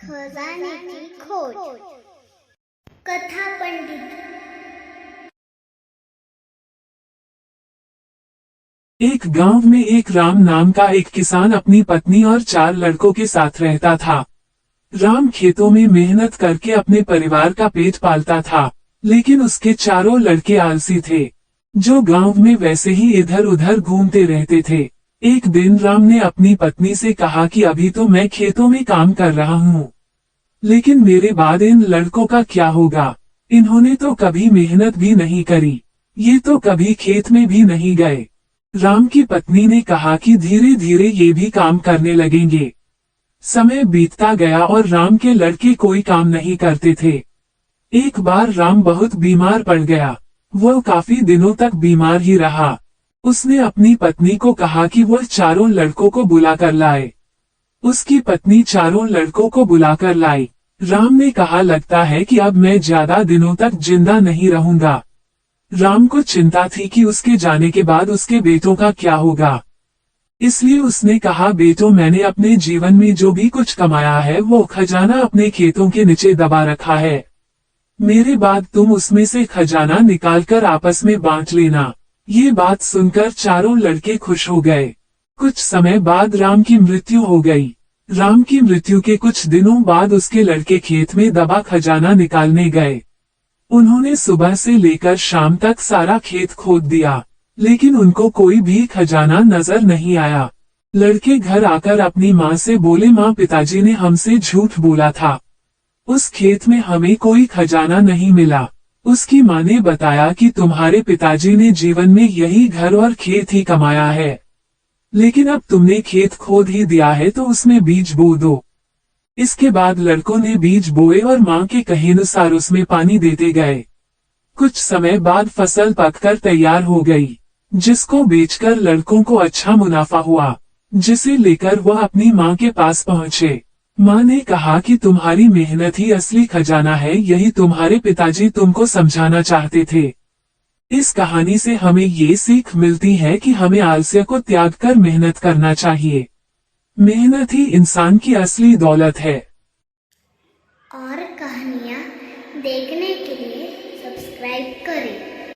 खजाने की खोज। कथा पंडित। एक गांव में एक राम नाम का एक किसान अपनी पत्नी और 4 लड़कों के साथ रहता था। राम खेतों में मेहनत करके अपने परिवार का पेट पालता था, लेकिन उसके चारों लड़के आलसी थे, जो गांव में वैसे ही इधर उधर घूमते रहते थे। एक दिन राम ने अपनी पत्नी से कहा कि अभी तो मैं खेतों में काम कर रहा हूँ, लेकिन मेरे बाद इन लड़कों का क्या होगा? इन्होंने तो कभी मेहनत भी नहीं करी, ये तो कभी खेत में भी नहीं गए। राम की पत्नी ने कहा कि धीरे धीरे ये भी काम करने लगेंगे। समय बीतता गया और राम के लड़के कोई काम नहीं करते थे। एक बार राम बहुत बीमार पड़ गया। वह काफी दिनों तक बीमार ही रहा। उसने अपनी पत्नी को कहा कि वह चारों लड़कों को बुलाकर लाए। उसकी पत्नी चारों लड़कों को बुलाकर लाई। राम ने कहा, लगता है कि अब मैं ज्यादा दिनों तक जिंदा नहीं रहूंगा। राम को चिंता थी कि उसके जाने के बाद उसके बेटों का क्या होगा। इसलिए उसने कहा, बेटों, मैंने अपने जीवन में जो भी कुछ कमाया है वो खजाना अपने खेतों के नीचे दबा रखा है। मेरे बाद तुम उसमें से खजाना निकालकर आपस में बांट लेना। ये बात सुनकर चारों लड़के खुश हो गए। कुछ समय बाद राम की मृत्यु हो गई। राम की मृत्यु के कुछ दिनों बाद उसके लड़के खेत में दबा खजाना निकालने गए। उन्होंने सुबह से लेकर शाम तक सारा खेत खोद दिया, लेकिन उनको कोई भी खजाना नजर नहीं आया। लड़के घर आकर अपनी माँ से बोले, माँ, पिताजी ने हमसे झूठ बोला था। उस खेत में हमें कोई खजाना नहीं मिला। उसकी माँ ने बताया कि तुम्हारे पिताजी ने जीवन में यही घर और खेत ही कमाया है, लेकिन अब तुमने खेत खोद ही दिया है तो उसमें बीज बो दो। इसके बाद लड़कों ने बीज बोए और माँ के कहेनुसार उसमें पानी देते गए। कुछ समय बाद फसल पककर तैयार हो गई, जिसको बेचकर लड़कों को अच्छा मुनाफा हुआ, जिसे लेकर वह अपनी माँ के पास पहुँचे। माँ ने कहा कि तुम्हारी मेहनत ही असली खजाना है, यही तुम्हारे पिताजी तुमको समझाना चाहते थे। इस कहानी से हमें ये सीख मिलती है कि हमें आलस्य को त्याग कर मेहनत करना चाहिए। मेहनत ही इंसान की असली दौलत है। और कहानियाँ देखने